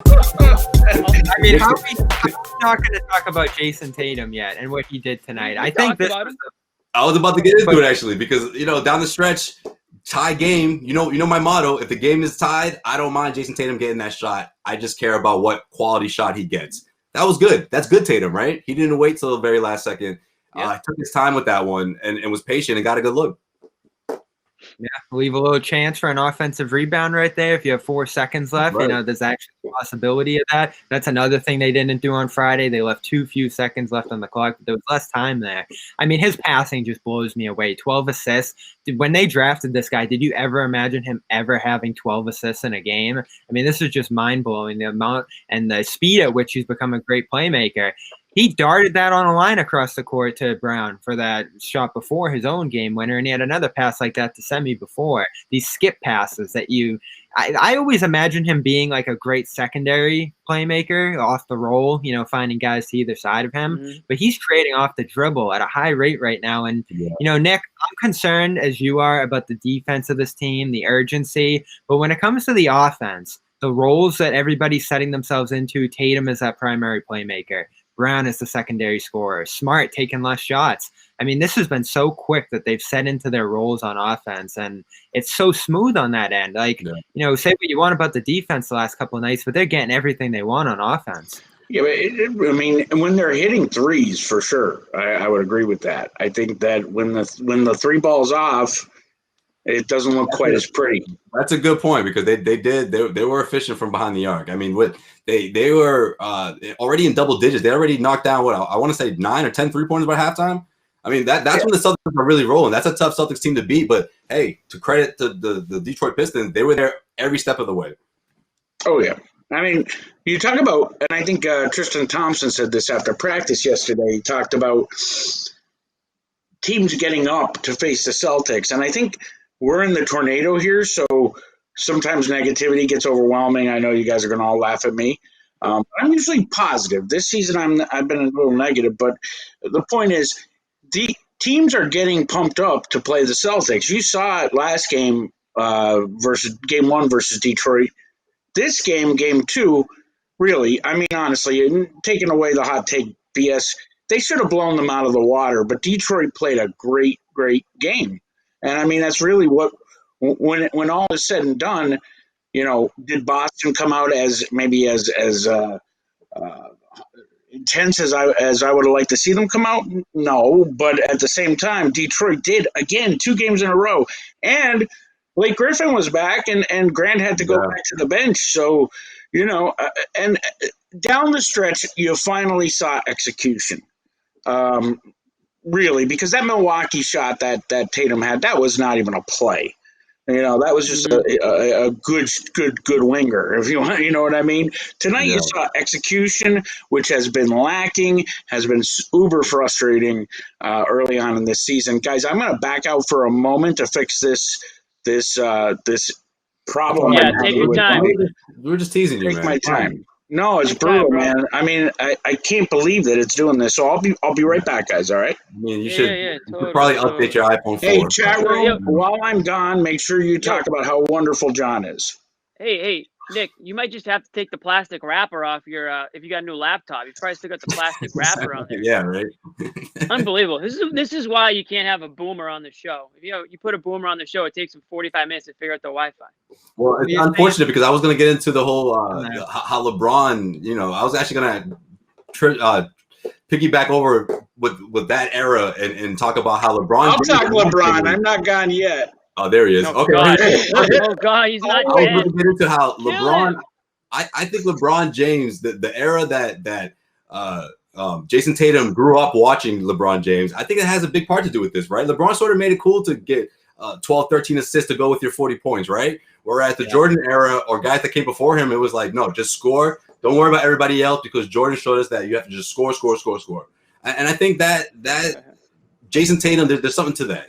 I mean, how are we not going to talk about Jayson Tatum yet and what he did tonight? I think this was I was about to get into it actually because down the stretch, tie game. You know my motto. If the game is tied, I don't mind Jayson Tatum getting that shot. I just care about what quality shot he gets. That was good. That's good Tatum, right? He didn't wait till the very last second. Yeah. Took his time with that one and was patient and got a good look. Yeah, leave a little chance for an offensive rebound right there. If you have 4 seconds left, right. There's actually a possibility of that. That's another thing they didn't do on Friday. They left too few seconds left on the clock, but there was less time there. I mean, his passing just blows me away. 12 assists. When they drafted this guy, did you ever imagine him ever having 12 assists in a game? I mean, this is just mind-blowing, the amount and the speed at which he's become a great playmaker. He darted that on a line across the court to Brown for that shot before his own game winner, and he had another pass like that to Semi before. These skip passes that I always imagine him being like a great secondary playmaker off the roll, finding guys to either side of him. Mm-hmm. But he's creating off the dribble at a high rate right now. And, Nick, I'm concerned as you are about the defense of this team, the urgency. But when it comes to the offense, the roles that everybody's setting themselves into, Tatum is that primary playmaker. Brown is the secondary scorer. Smart taking less shots. I mean, this has been so quick that they've set into their roles on offense, and it's so smooth on that end. Say what you want about the defense the last couple of nights, but they're getting everything they want on offense. Yeah, but when they're hitting threes, for sure, I would agree with that. I think that when the three ball's off, it doesn't look quite as pretty. That's a good point because they were efficient from behind the arc. I mean, they were already in double digits. They already knocked down I want to say 9 or 10 3-pointers by halftime. I mean, that's when the Celtics are really rolling. That's a tough Celtics team to beat. But hey, to credit to the Detroit Pistons, they were there every step of the way. Oh yeah, I mean, you talk about, and I think Tristan Thompson said this after practice yesterday. He talked about teams getting up to face the Celtics, and I think we're in the tornado here, so sometimes negativity gets overwhelming. I know you guys are going to all laugh at me. I'm usually positive. This season, I've been a little negative, but the point is, the teams are getting pumped up to play the Celtics. You saw it last game versus Game 1 versus Detroit. This game 2, really, I mean, honestly, taking away the hot take BS, they should have blown them out of the water, but Detroit played a great, great game. And I mean, that's really what, when all is said and done, did Boston come out as maybe as intense as I would have liked to see them come out? No, but at the same time, Detroit did again 2 games in a row, and Blake Griffin was back, and Grant had to go back to the bench. So, and down the stretch, you finally saw execution. Really, because that Milwaukee shot that Tatum had, that was not even a play. That was just a good winger, if you want, you know what I mean? Tonight you saw execution, which has been lacking, has been uber frustrating early on in this season. Guys, I'm going to back out for a moment to fix this problem. Yeah, take your time. We were just teasing you, man. Take my time. No, it's brutal, man. I mean, I can't believe that it's doing this. So I'll be right back, guys. All right. I mean, you should probably update your iPhone 4. Hey, chat room. While I'm gone, make sure you talk about how wonderful John is. Hey, Nick, you might just have to take the plastic wrapper off your if you got a new laptop. You probably still got the plastic wrapper on there. Yeah, right. Unbelievable. This is why you can't have a boomer on the show. If you put a boomer on the show, it takes them 45 minutes to figure out the Wi-Fi. Well, it's unfortunate because I was going to get into the whole how LeBron. I was actually going to piggyback over with that era and talk about how LeBron. I'll talk LeBron. I'm not gone yet. Oh, there he is. Oh, okay. God. Oh, God, he's not I was dead. going to get into how LeBron. I think LeBron James, the era that Jayson Tatum grew up watching LeBron James, I think it has a big part to do with this, right? LeBron sort of made it cool to get 12, 13 assists to go with your 40 points, right? Whereas the Jordan era or guys that came before him, it was like, no, just score. Don't worry about everybody else because Jordan showed us that you have to just score. And I think that Jayson Tatum, there's something to that,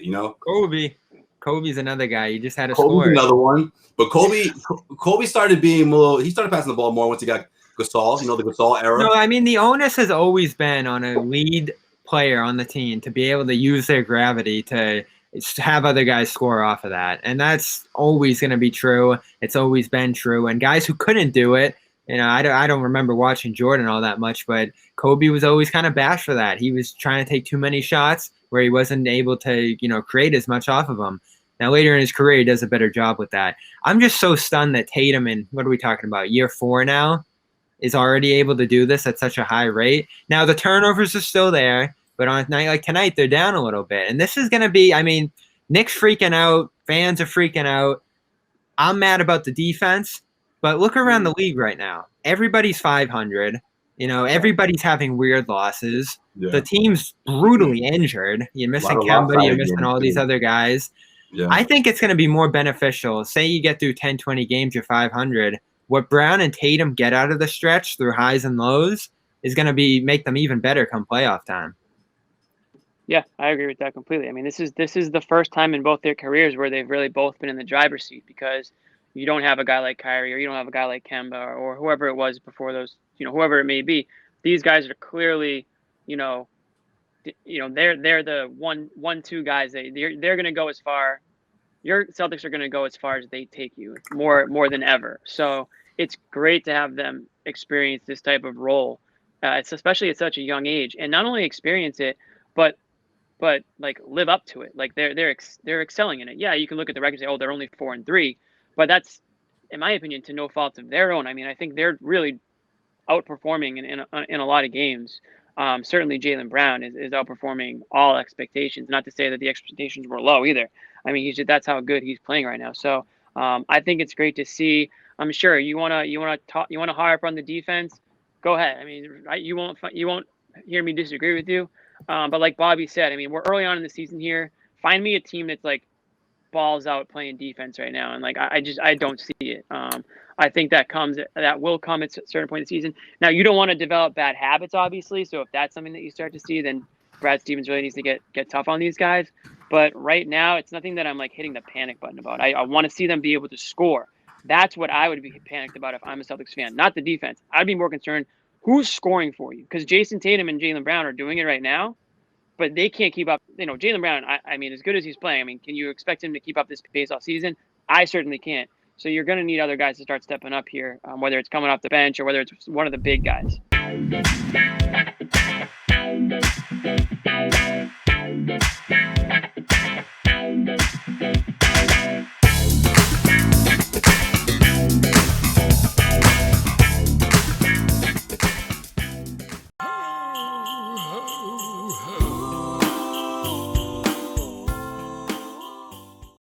Kobe's another guy. You just had to Kobe's score. Another one. But Kobe started being he started passing the ball more once he got Gasol, the Gasol era. No, I mean, the onus has always been on a lead player on the team to be able to use their gravity to have other guys score off of that. And that's always going to be true. It's always been true. And guys who couldn't do it, I don't remember watching Jordan all that much, but Kobe was always kind of bashed for that. He was trying to take too many shots where he wasn't able to, create as much off of them. Now, later in his career, he does a better job with that. I'm just so stunned that Tatum in, what are we talking about, year 4 now, is already able to do this at such a high rate. Now, the turnovers are still there, but on a night like tonight, they're down a little bit. And this is going to be, Nick's freaking out. Fans are freaking out. I'm mad about the defense, but look around the league right now. Everybody's 500. Everybody's having weird losses. Yeah. The team's brutally injured. You're missing Kemba. You're missing all these other guys. Yeah. I think it's going to be more beneficial. Say you get through 10, 20 games, you're 500. What Brown and Tatum get out of the stretch through highs and lows is going to make them even better come playoff time. Yeah, I agree with that completely. This is the first time in both their careers where they've really both been in the driver's seat, because you don't have a guy like Kyrie, or you don't have a guy like Kemba, or whoever it was before those, whoever it may be. These guys are clearly, they're the 1-2 guys. They're going to go as far. Your Celtics are going to go as far as they take you, more than ever. So it's great to have them experience this type of role. It's especially at such a young age, and not only experience it, but like live up to it. Like they're excelling in it. Yeah, you can look at the record and say, oh, they're only 4-3, but that's, in my opinion, to no fault of their own. I think they're really outperforming in a lot of games. Certainly Jaylen Brown is outperforming all expectations. Not to say that the expectations were low either. That's how good he's playing right now. So I think it's great to see. I'm sure you want to harp on the defense. Go ahead. You won't hear me disagree with you. But like Bobby said, we're early on in the season here. Find me a team that's like balls out playing defense right now, and I don't see it. I think that will come at a certain point in the season. Now, you don't want to develop bad habits, obviously. So if that's something that you start to see, then Brad Stevens really needs to get tough on these guys. But right now, it's nothing that I'm like hitting the panic button about. I want to see them be able to score. That's what I would be panicked about if I'm a Celtics fan, not the defense. I'd be more concerned who's scoring for you, because Jayson Tatum and Jaylen Brown are doing it right now, but they can't keep up. Jaylen Brown, as good as he's playing, can you expect him to keep up this pace all season? I certainly can't. So you're going to need other guys to start stepping up here, whether it's coming off the bench or whether it's one of the big guys.